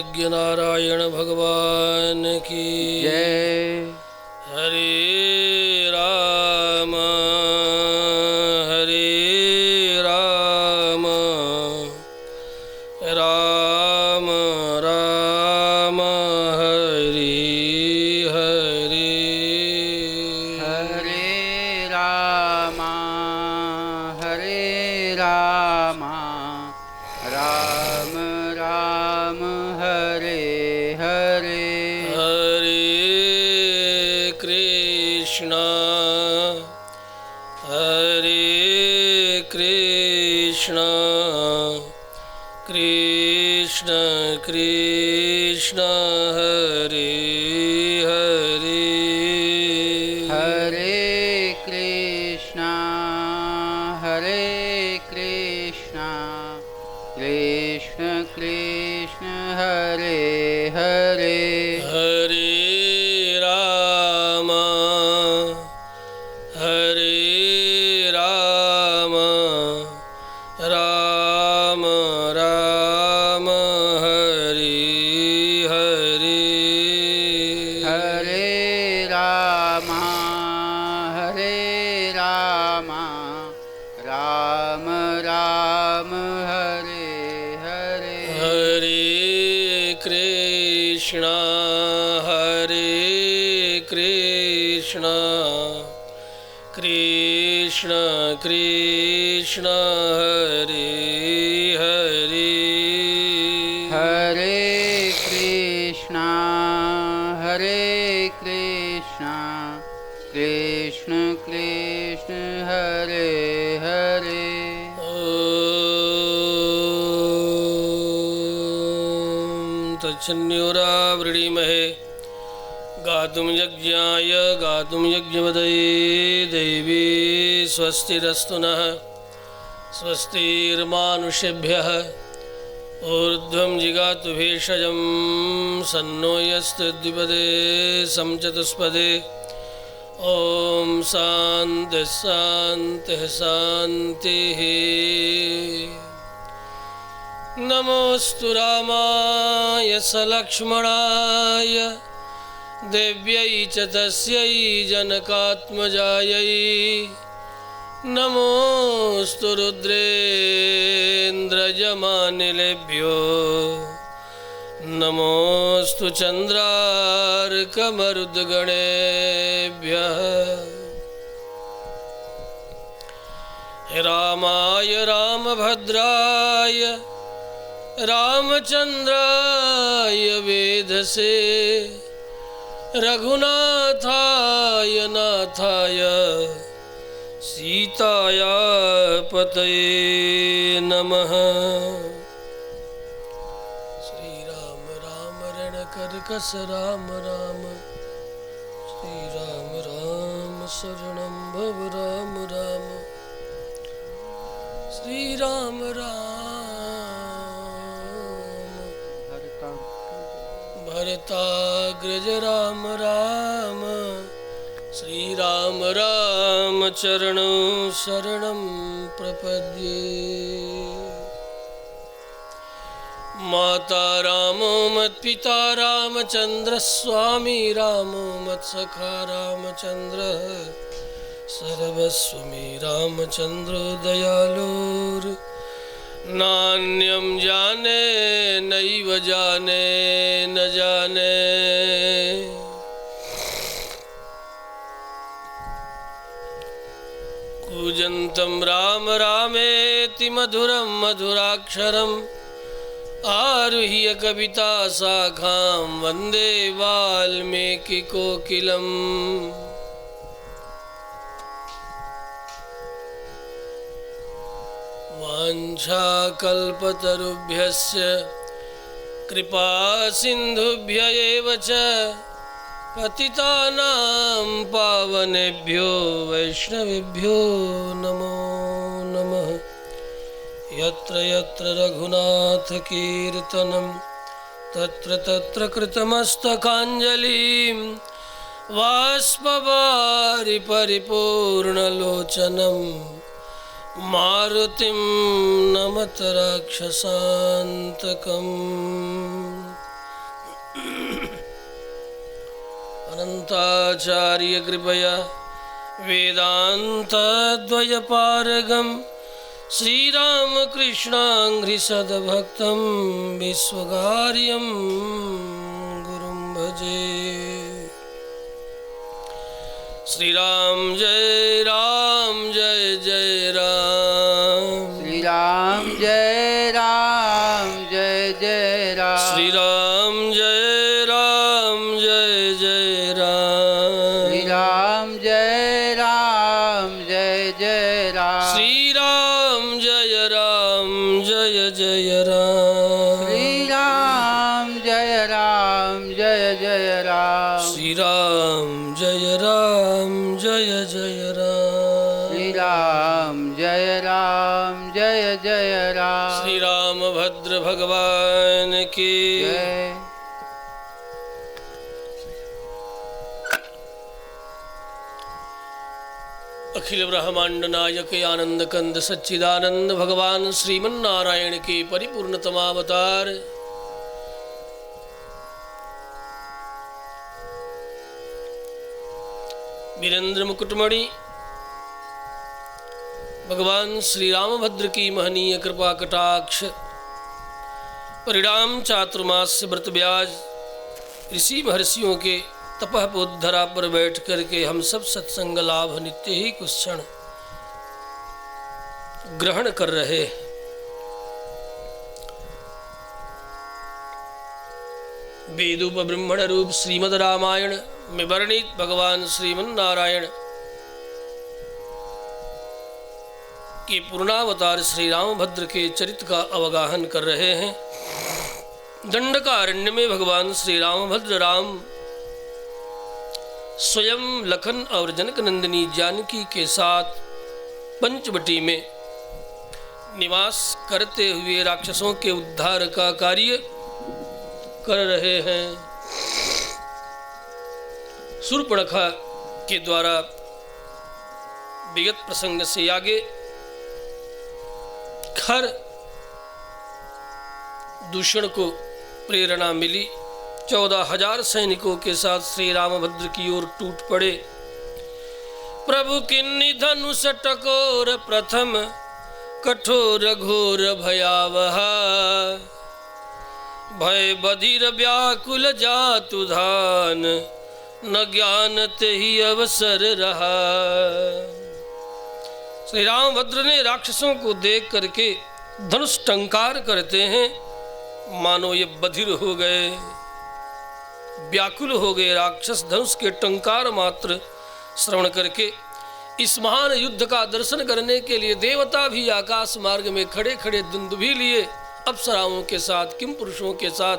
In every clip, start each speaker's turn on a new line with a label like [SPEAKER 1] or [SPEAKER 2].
[SPEAKER 1] यज्ञ नारायण भगवान की
[SPEAKER 2] जय।
[SPEAKER 1] हरे राम राम राम हरे हरे
[SPEAKER 2] हरे राम राम राम हरे हरे।
[SPEAKER 1] हरे कृष्णा कृष्ण कृष्ण हरे हरे।
[SPEAKER 2] हरे कृष्णा कृष्ण कृष्ण हरे हरे।
[SPEAKER 1] हरे राम राम राम हरे हरे।
[SPEAKER 2] हरे राम राम राम हरे हरे।
[SPEAKER 1] हरे कृष्णा कृष्ण कृष्ण हरे हरे।
[SPEAKER 2] हरे कृष्णा कृष्ण कृष्ण हरे हरे।
[SPEAKER 1] ॐ तच्छन्योरावृणीमहे गातुं यज्ञाय गातुं यज्ञवदये देवी स्वस्तिरस्तु नः स्वस्तिर्मानुषेभ्यः ऊर्ध्वं जिगातु भेषजं सन्नो यस्तु द्विपदे समचतुष्पदे। ॐ शान्तिः शान्तिः शान्तिः। नमोऽस्तु रामाय सलक्ष्मणाय देव्यै च तस्यै जनकात्मजायै। नमोऽस्तु रुद्रेन्द्रयमानिलेभ्यो नमोऽस्तु चन्द्रार्कमरुद्गणेभ्यः। रामाय रामभद्राय रामचन्द्राय वेधसे रघुनाथाय नाथाय सीताया पतये नमः। श्री राम राम रणकर्कश राम राम श्री राम राम शरणं भव राम राम श्री राम राम भरताग्रज राम राम श्री राम राम चरणं शरणं प्रपद्ये। माता रामो मत्पिता रामचन्द्र स्वामी रामो मत्सखा रामचन्द्र सर्वस्व मे रामचन्द्रो दयालुर् नान्यं जाने नैव जाने न जाने। कूजन्तं राम रामेति मधुरं मधुराक्षरम् आरुह्य कविता शाखां वन्दे वाल्मीकिकोकिलम्। वाञ्छाकल्पतरुभ्यश्च कृपा सिन्धुभ्य एव च पतितानां पावनेभ्यो वैष्णवेभ्यो नमो नमः। यत्र यत्र रघुनाथकीर्तनं तत्र तत्र कृतमस्तकाञ्जलिं बाष्पवारि परिपूर्णलोचनं मारुतिं नमत राक्षसान्तकम्। अनंताचार्य कृपया वेदांतद्वयपारगं श्रीरामकृष्णाङ्घ्रिसद्भक्तं विश्वकार्यं गुरुं भजे। श्री राम जय जय राम,
[SPEAKER 2] श्री राम जय जय राम,
[SPEAKER 1] श्री राम जय जय राम,
[SPEAKER 2] श्री राम जय जय राम,
[SPEAKER 1] श्री राम जय जय राम,
[SPEAKER 2] श्री राम जय जय राम,
[SPEAKER 1] श्री राम जय जय राम,
[SPEAKER 2] श्री राम जय जय राम।
[SPEAKER 1] श्री रामभद्र भगवान की
[SPEAKER 2] जय।
[SPEAKER 1] अखिल ब्रह्मांड नायक आनंद कंद सच्चिदानंद भगवान श्रीमन्नारायण के परिपूर्णतमावतार वीरेंद्र मुकुटमणि भगवान श्री रामभद्र की महनीय कृपा कटाक्ष परिणाम चातुर्मास्य व्रत ब्याज ऋषि महर्षियों के तपह बोधरा पर बैठ करके हम सब सत्संग लाभ नित्य ही कुछ क्षण ग्रहण कर रहे। वेदोप ब्रह्मण रूप श्रीमद् रामायण में वर्णित भगवान श्रीमन्नारायण के पूर्णावतार श्री रामभद्र के चरित्र का अवगाहन कर रहे हैं। दंडकारण्य में भगवान श्री रामभद्र राम स्वयं लखन और जनक नंदिनी जानकी के साथ पंचवटी में निवास करते हुए राक्षसों के उद्धार का कार्य कर रहे हैं। शूर्पणखा के द्वारा विगत प्रसंग से आगे खर दूषण को प्रेरणा मिली। 14,000 सैनिकों के साथ श्री रामभद्र की ओर टूट पड़े। प्रभु किन्नी धनुष टकोर प्रथम कठोर घोर भयावहा, भय बधिर व्याकुल जातु धान न ज्ञान ते ही अवसर रहा। श्री रामभद्र ने राक्षसों को देख करके धनुष टंकार करते हैं, मानो ये बधिर हो गए, व्याकुल हो गए। राक्षस धनुष के टंकार मात्र श्रवण करके इस महान युद्ध का दर्शन करने के लिए देवता भी आकाश मार्ग में खड़े खड़े दुंदुभी लिए अप्सराओं के साथ, किम पुरुषों के साथ,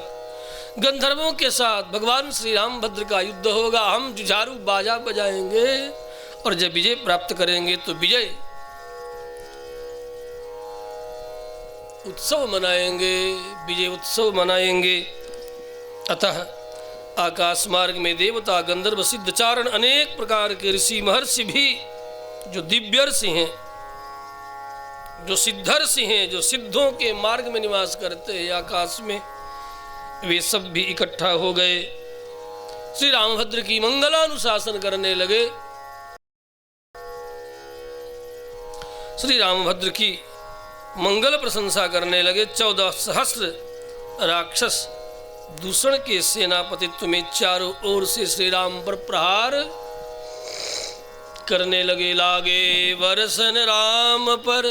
[SPEAKER 1] गंधर्वों के साथ भगवान श्री रामभद्र का युद्ध होगा। हम जुझारू बाजा बजाएंगे और जब विजय प्राप्त करेंगे तो विजय उत्सव मनाएंगे, विजय उत्सव मनाएंगे। अतः आकाश मार्ग में देवता, गंधर्व, सिद्धचारण, अनेक प्रकार के ऋषि महर्षि भी जो दिव्यर्षि हैं, जो सिद्धर्षि हैं, जो सिद्धों के मार्ग में निवास करते हैं आकाश में, वे सब भी इकट्ठा हो गए। श्री रामभद्र की मंगलानुशासन करने लगे। श्री रामभद्र की मंगल प्रशंसा करने लगे। 14 सहस्र राक्षस दूषण के सेनापतित्व में चारों ओर से श्री राम पर प्रहार करने लगे। लागे बरसन राम पर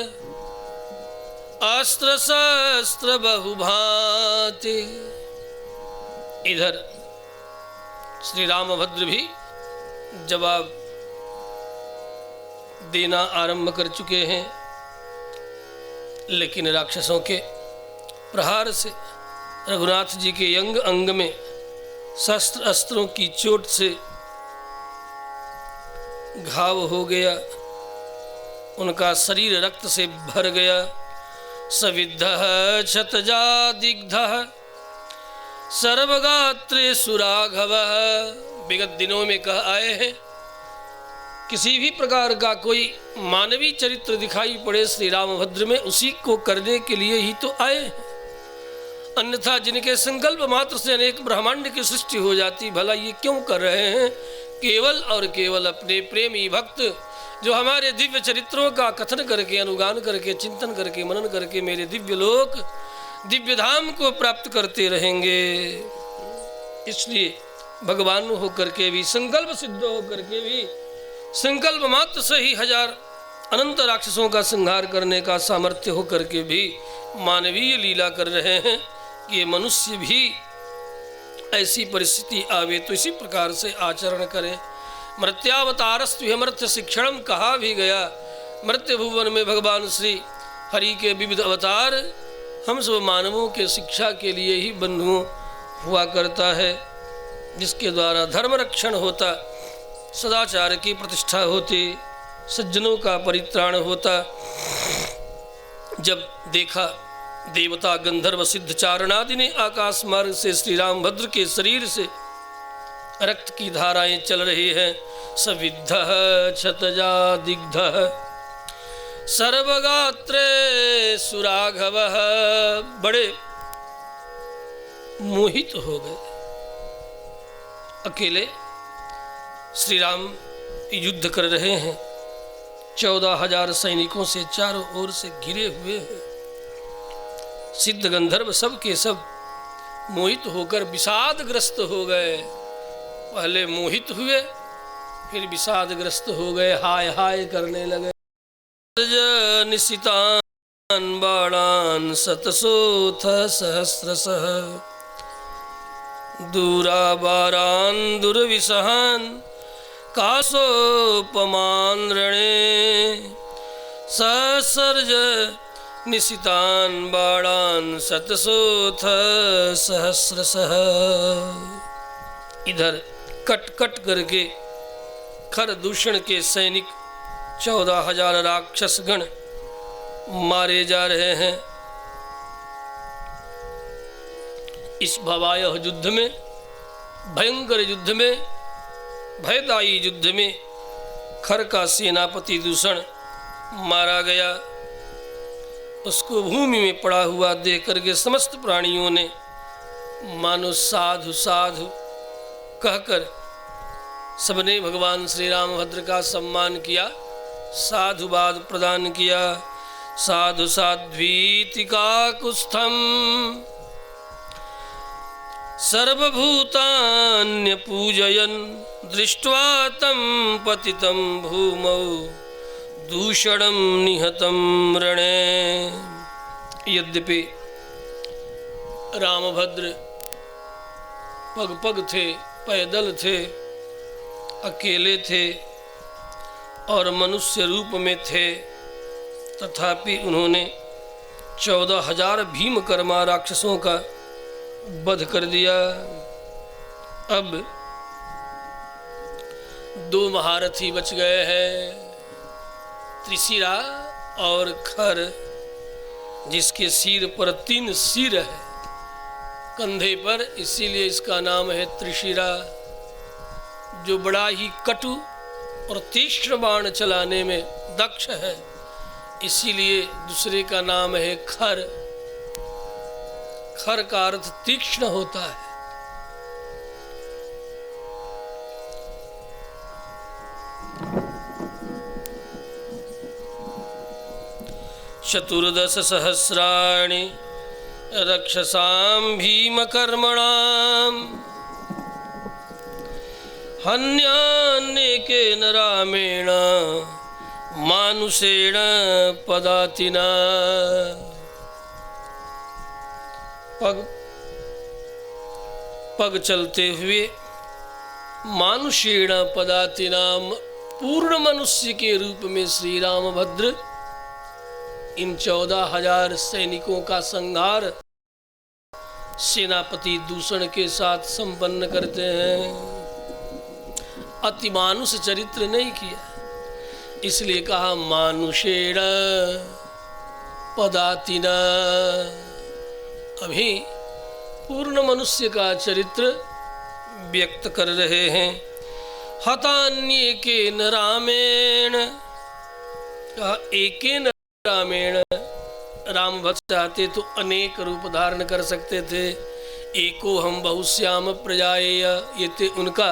[SPEAKER 1] अस्त्र शस्त्र बहुभांति। इधर श्री रामभद्र भी जवाब देना आरंभ कर चुके हैं, लेकिन राक्षसों के प्रहार से रघुनाथ जी के अंग अंग में शस्त्र अस्त्रों की चोट से घाव हो गया, उनका शरीर रक्त से भर गया। सविद्धः क्षतजा दिग्धः सर्वगात्रे सुराघवः। विगत दिनों में कह आए हैं, किसी भी प्रकार का कोई मानवीय चरित्र दिखाई पड़े श्री रामभद्र में, उसी को करने के लिए ही तो आए हैं। अन्यथा जिनके संकल्प मात्र से अनेक ब्रह्मांड की सृष्टि हो जाती, भला ये क्यों कर रहे हैं? केवल और केवल अपने प्रेमी भक्त जो हमारे दिव्य चरित्रों का कथन करके, अनुगान करके, चिंतन करके, मनन करके मेरे दिव्य लोक, दिव्य धाम को प्राप्त करते रहेंगे। इसलिए भगवान होकर के भी, संकल्प सिद्ध होकर के भी, संकल्प मात्र से ही हजार अनंत राक्षसों का संहार करने का सामर्थ्य होकर के भी मानवीय लीला कर रहे हैं कि ये मनुष्य भी ऐसी परिस्थिति आवे तो इसी प्रकार से आचरण करें। मृत्यावतारस्तु मर्त्य शिक्षणम कहा भी गया। मृत्यु भुवन में भगवान श्री हरि के विविध अवतार हम सब मानवों के शिक्षा के लिए ही बंधुओं हुआ करता है, जिसके द्वारा धर्म रक्षण होता, सदाचार की प्रतिष्ठा होती, सज्जनों का परित्राण होता। जब देखा देवता गंधर्व सिद्ध चारणादि ने आकाश मार्ग से श्री रामभद्र के शरीर से रक्त की धाराएं चल रही हैं, सविद्ध क्षतजा दिग्ध सर्वगात्रे सुराघव, बड़े मोहित हो गए। अकेले श्री राम युद्ध कर रहे हैं, 14,000 सैनिकों से चारों ओर से घिरे हुए हैं। सिद्ध गंधर्व सब के सब मोहित होकर विषादग्रस्त हो गए। पहले मोहित हुए, फिर विषादग्रस्त हो गए, हाय हाय करने लगे। निशितान बाणान शतशोथ सहस्रशः दूराबारान दुर्विसहान काशोपमान रणे ससर्ज निशितान बाणान शतशोथ सहस्रशः। इधर कट कट करके खर दूषण के सैनिक 14,000 राक्षस गण मारे जा रहे हैं। इस भयावह युद्ध में, भयंकर युद्ध में, भयदायी युद्ध में खर का सेनापति दूषण मारा गया। उसको भूमि में पड़ा हुआ देख करके समस्त प्राणियों ने मानो साधु साधु कहकर सबने भगवान श्री रामभद्र का सम्मान किया, साधुवाद प्रदान किया। साधु साध्वीति काकुत्स्थम सर्वभूतान्य पूजयन् दृष्ट्वा तं पतितं भूमौ दूषणं निहतं रणे। यद्यपि रामभद्र पग पग थे, पैदल थे, अकेले थे और मनुष्य रूप में थे, तथापि उन्होंने 14,000 भीमकर्मा राक्षसों का वध कर दिया। अब 2 महारथी बच गए हैं, त्रिशिरा और खर, जिसके सिर पर 3 सिर है कंधे पर, इसीलिए इसका नाम है त्रिशिरा। जो बड़ा ही कटु और तीक्ष्ण बाण चलाने में दक्ष है, इसीलिए दूसरे का नाम है खर। खर का अर्थ तीक्ष्ण होता है। चतुर्दश सहस्राणि रक्षसां भीमकर्मणां हन्यान्येकेन रामेण मानुषेण पदातिना। पग पग चलते हुए मानुषेण पदातिना, पूर्ण मनुष्य के रूप में श्री रामभद्र इन 14,000 सैनिकों का संहार सेनापति दूषण के साथ संपन्न करते हैं। अतिमानुष चरित्र नहीं किया, इसलिए कहा मानुषेण पदातिना। अभी पूर्ण मनुष्य का चरित्र व्यक्त कर रहे हैं। हतान्येकेन रामेण, कहा एकेन रामेण, राम भक्त चाहते तो अनेक रूप धारण कर सकते थे। एको हम बहुश्याम प्रजाएय, ये ते उनका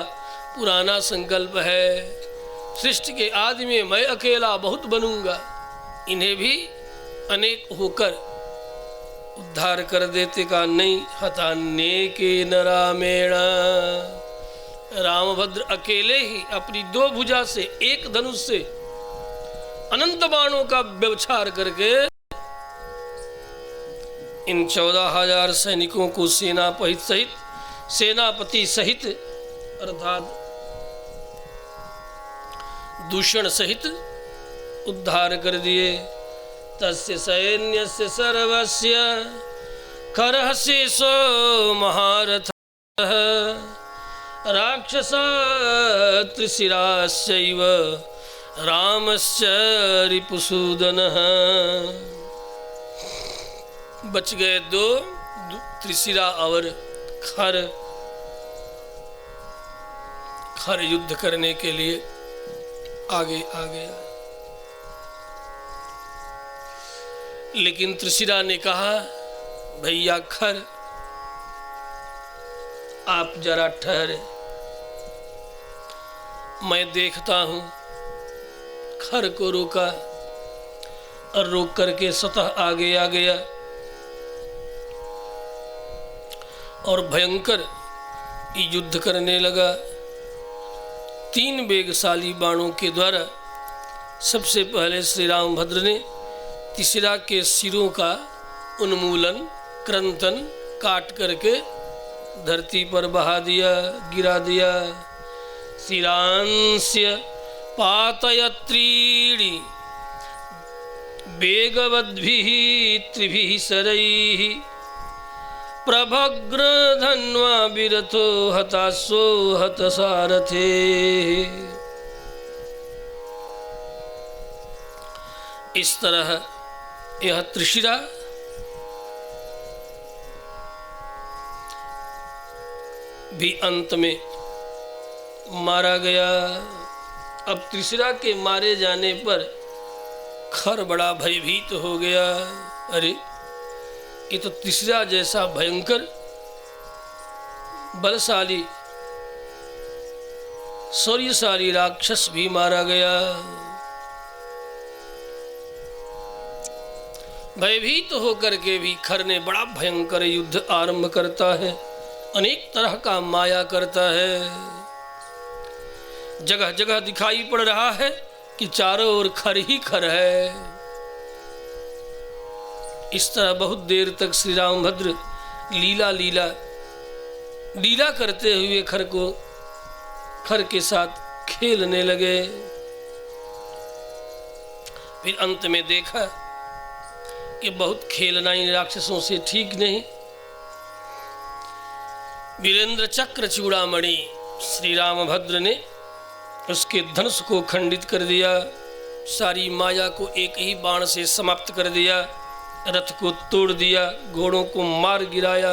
[SPEAKER 1] पुराना संकल्प है। सृष्टि के आदि में मैं अकेला बहुत बनूंगा, इन्हें भी अनेक होकर उद्धार कर देते का नहीं। हतान्य के न रामेण, रामभद्र अकेले ही अपनी 2 भुजा से, एक धनुष से अनंत बाणों का व्यवचार करके इन 14,000 सैनिकों को सेनापति सहित अर्थात दूषण सहित उद्धार कर दिए। तस्य सैन्यस्य सर्वस्य करः शेषो महारथः, राक्षसा त्रिशिरास्यैव रामस्य रिपुसूदनः। बच गए 2 त्रिशिरा और खर युद्ध करने के लिए आगे आ गया। लेकिन त्रिशिरा ने कहा, भैया खर आप जरा ठहरे, मैं देखता हूं। खर को रोका और रोक करके स्वतः आगे आ गया और भयंकर युद्ध करने लगा। 3 वेगशाली बाणों के द्वारा सबसे पहले श्री रामभद्र ने त्रिशिरा के सिरों का उन्मूलन, क्रंथन, काट करके धरती पर बहा दिया, गिरा दिया। शिरांस्य पातयत्रीणि वेगवद्भिः त्रिभिः शरैः, प्रभग्र धन्वा विरथो हताशो हतसारथे। इस तरह यह त्रिशिरा भी अंत में मारा गया। अब त्रिशिरा के मारे जाने पर खर बड़ा भयभीत हो गया। अरे ये तो त्रिशिरा जैसा भयंकर बलशाली शौर्यशाली राक्षस भी मारा गया। भयभीत होकर के भी खर ने बड़ा भयंकर युद्ध आरंभ करता है, अनेक तरह का माया करता है। जगह जगह दिखाई पड़ रहा है कि चारों ओर खर ही खर है। इस तरह बहुत देर तक श्री रामभद्र लीला करते हुए खर के साथ खेलने लगे। फिर अंत में देखा कि बहुत खेलना इन राक्षसों से ठीक नहीं। वीरेंद्र चक्र चूड़ामणि श्री रामभद्र ने उसके धनुष को खंडित कर दिया, सारी माया को एक ही बाण से समाप्त कर दिया, रथ को तोड़ दिया, घोड़ों को मार गिराया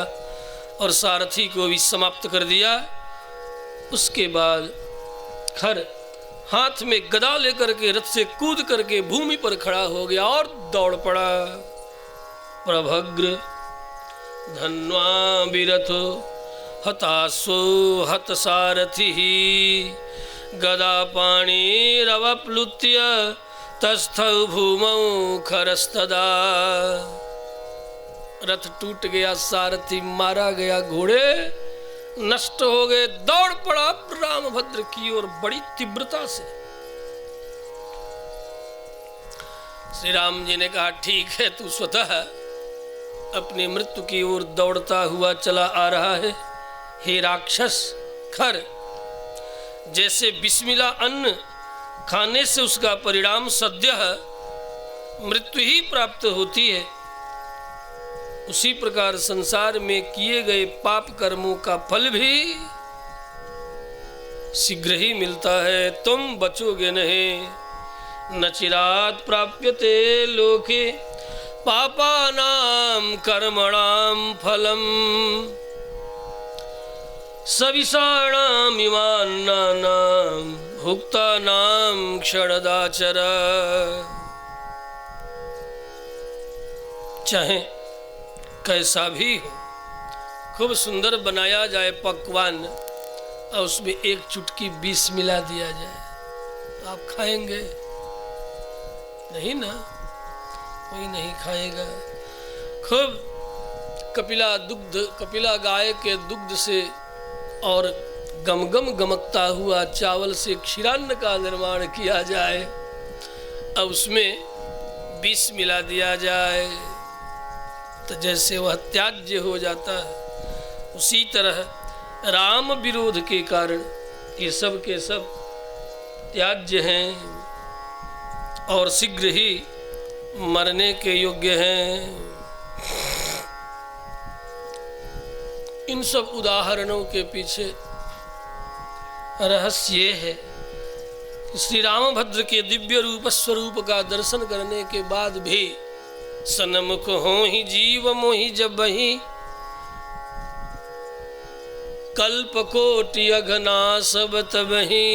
[SPEAKER 1] और सारथी को भी समाप्त कर दिया। उसके बाद खर हाथ में गदा लेकर के रथ से कूद करके भूमि पर खड़ा हो गया और दौड़ पड़ा। प्रभग्र धन्वा विरथो हताशो हत सारथि, गदा पाणिरवप्लुत्य तस्थौ भूमौ खरस्तदा। रथ टूट गया, सारथी मारा गया, घोड़े नष्ट हो गए। दौड़ पड़ा रामभद्र की ओर बड़ी तीव्रता से। श्री राम जी ने कहा, ठीक है, तू स्वतः अपनी मृत्यु की ओर दौड़ता हुआ चला आ रहा है। हे राक्षस खर, जैसे बिस्मिल्लाह अन्न खाने से उसका परिणाम सद्यः मृत्यु ही प्राप्त होती है, उसी प्रकार संसार में किए गए पाप कर्मों का फल भी शीघ्र ही मिलता है। तुम बचोगे नहीं। न चिरात् प्राप्यते लोके पापानां कर्मणां फलम्, सविषाणाम् इमान्नानां भुक्तानां क्षणदाचर। चाहे कैसा भी हो, खूब सुंदर बनाया जाए पकवान और उसमें एक चुटकी विष मिला दिया जाए तो आप खाएंगे नहीं ना? कोई नहीं खाएगा। खूब कपिला गाय के दुग्ध से और गमगम गमकता हुआ चावल से क्षीरान्न का निर्माण किया जाए अब उसमें विष मिला दिया जाए तो जैसे वह त्याज्य हो जाता है, उसी तरह राम विरोध के कारण ये सब के सब त्याज्य हैं और शीघ्र ही मरने के योग्य हैं। इन सब उदाहरणों के पीछे रहस्य ये है कि श्री रामभद्र के दिव्य रूप स्वरूप का दर्शन करने के बाद भी सन्मुख हो ही जीव मोहि जब ही कल्प कोटि अघना सब तबही।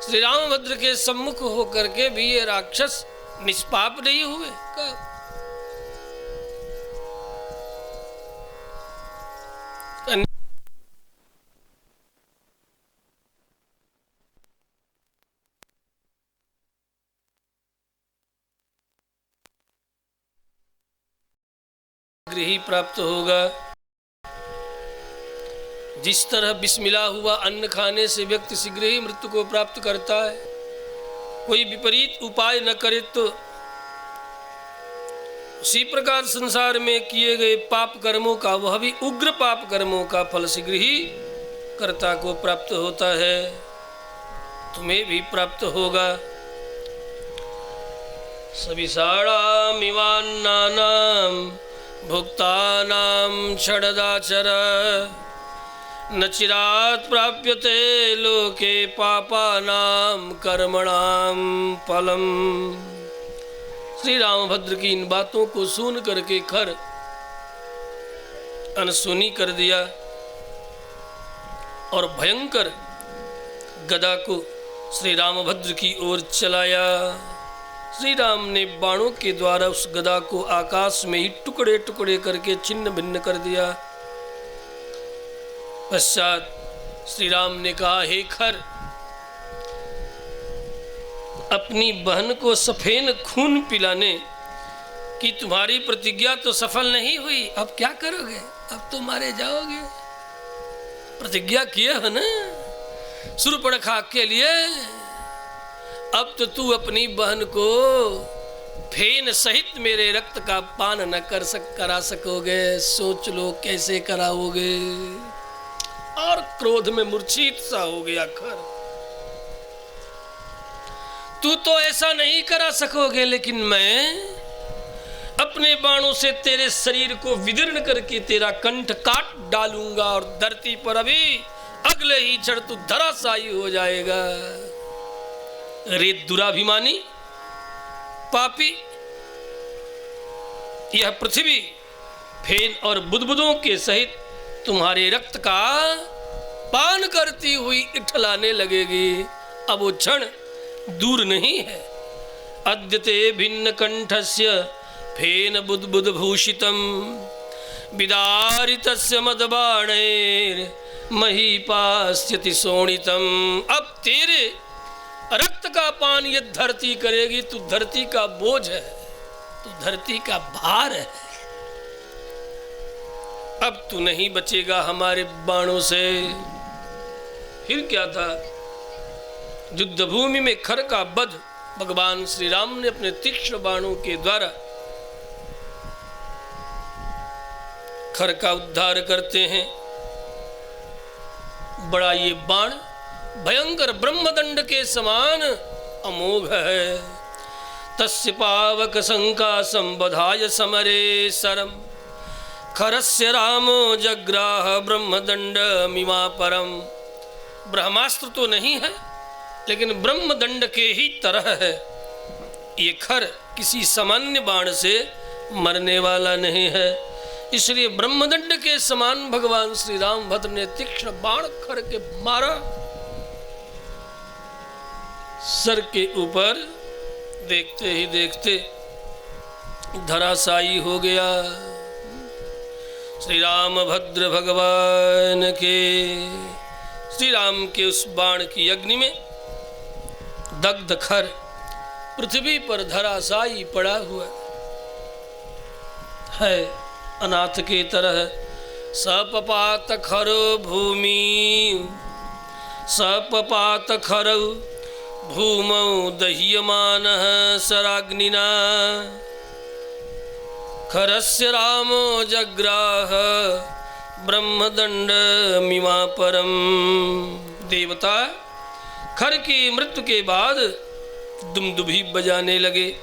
[SPEAKER 1] श्री रामभद्र के सम्मुख होकर के भी ये राक्षस निष्पाप नहीं हुए। ही प्राप्त होगा। जिस तरह विष मिला हुआ अन्न खाने से व्यक्ति शीघ्र ही मृत्यु को प्राप्त करता है, कोई विपरीत उपाय न करे तो उसी प्रकार संसार में किए गए पाप कर्मों का, वह भी उग्र पाप कर्मों का फल शीघ्र ही कर्ता को प्राप्त होता है, तुम्हें भी प्राप्त होगा। सविसाणामिवान्नानां भुक्तानां षडदाचर न चिरात् प्राप्यते लोके पापानां कर्मणां फलम। श्री रामभद्र की इन बातों को सुन करके खर अनसुनी कर दिया और भयंकर गदा को श्री रामभद्र की ओर चलाया। श्री राम ने बाणों के द्वारा उस गदा को आकाश में ही टुकड़े टुकड़े करके छिन्न भिन्न कर दिया। पश्चात श्री राम ने कहा, हे खर, अपनी बहन को सफेद खून पिलाने की तुम्हारी प्रतिज्ञा तो सफल नहीं हुई, अब क्या करोगे? अब तो मारे जाओगे। प्रतिज्ञा किया है ना शूर्पणखा के लिए, अब तो तू अपनी बहन को फेन सहित मेरे रक्त का पान न करा सकोगे। सोच लो कैसे कराओगे। और क्रोध में मूर्छित सा हो गया खर। तू तो ऐसा नहीं करा सकोगे, लेकिन मैं अपने बाणों से तेरे शरीर को विदीर्ण करके तेरा कंठ काट डालूंगा और धरती पर अभी अगले ही क्षण तू धराशायी हो जाएगा। रे दुराभिमानी पापी, यह पृथ्वी फेन और बुदबुदों के सहित तुम्हारे रक्त का पान करती हुई इठलाने लगेगी। अब वो क्षण दूर नहीं है। अद्यते भिन्न कंठस्य फेन बुदबुद भूषितम विदारितस्य मदबाणैर महीपास्यति शोणितम। अब तेरे रक्त का पान ये धरती करेगी। तू धरती का बोझ है, तू धरती का भार है। अब तू नहीं बचेगा हमारे बाणों से। फिर क्या था? युद्ध भूमि में खर का वध भगवान श्री राम ने अपने तीक्ष्ण बाणों के द्वारा खर का उद्धार करते हैं। बड़ा ये बाण भयंकर ब्रह्मदंड के समान अमोघ है। तस्य पावक संकासं बधाय समरे सरम खरस्य रामो जग्राह ब्रह्मदंड मिमा परम। ब्रह्मास्त्र तो नहीं है, लेकिन ब्रह्मदंड के ही तरह है। ये खर किसी सामान्य बाण से मरने वाला नहीं है, इसलिए ब्रह्मदंड के समान भगवान श्री रामभद्र ने तीक्ष्ण बाण खर के मारा। सर के ऊपर देखते ही देखते धराशायी हो गया। श्री रामभद्र भगवान के, श्री राम के उस बाण की अग्नि में दग्ध खर पृथ्वी पर धराशायी पड़ा हुआ है, अनाथ के तरह। सपपात खरो भूमि, सपपात खरौ भूमौ दह्यमानः सराग्निना। खरस्य रामो जग्राह ब्रह्मदंडमिमापरम। देवता खर की मृत्यु के बाद दुमदुभी बजाने लगे,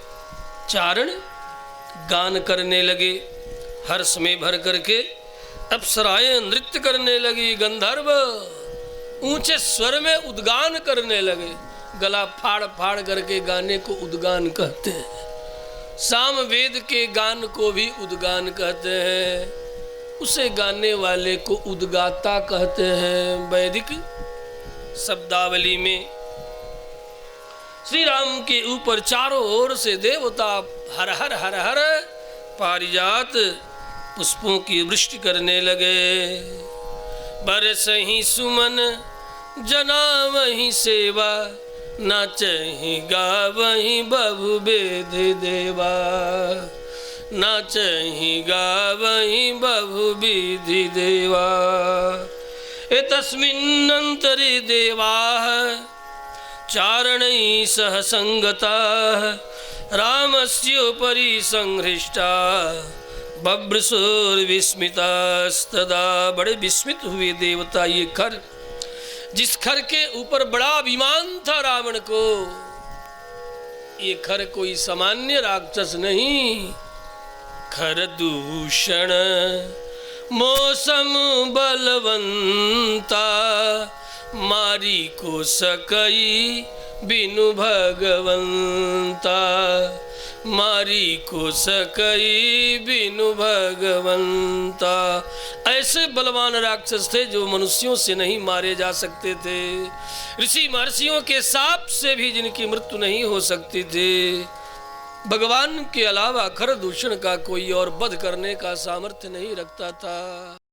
[SPEAKER 1] चारण गान करने लगे, हर्ष में भर करके अप्सराएं नृत्य करने लगी, गंधर्व ऊंचे स्वर में उद्गान करने लगे। गला फाड़ फाड़ करके गाने को उद्गान कहते हैं। सामवेद के गान को भी उद्गान कहते हैं, उसे गाने वाले को उद्गाता कहते हैं। वैदिक शब्दावली में श्री राम के ऊपर चारों ओर से देवता हर हर हर हर पारिजात पुष्पों की वृष्टि करने लगे। बरसहि सुमन जना वही सेवा, नाचहि गावहि बहु वेद देवा। नाचहि गावहि बहु विधि देवा। एतस्मिन्नन्तरे देवाः चारणैः सह संगताः, रामस्योपरि संहृष्टा बभ्रशोर्विस्मितास्तदा। बड़े विस्मित हुए देवता। ये खर, जिस खर के ऊपर बड़ा अभिमान था रावण को, ये खर कोई सामान्य राक्षस नहीं। खर दूषण मौसम बलवंता, मारी को सकई बिनु भगवंता। मारी को सकई बिनु भगवंता। ऐसे बलवान राक्षस थे जो मनुष्यों से नहीं मारे जा सकते थे, ऋषि महर्षियों के साप से भी जिनकी मृत्यु नहीं हो सकती थी। भगवान के अलावा खर दूषण का कोई और वध करने का सामर्थ्य नहीं रखता था।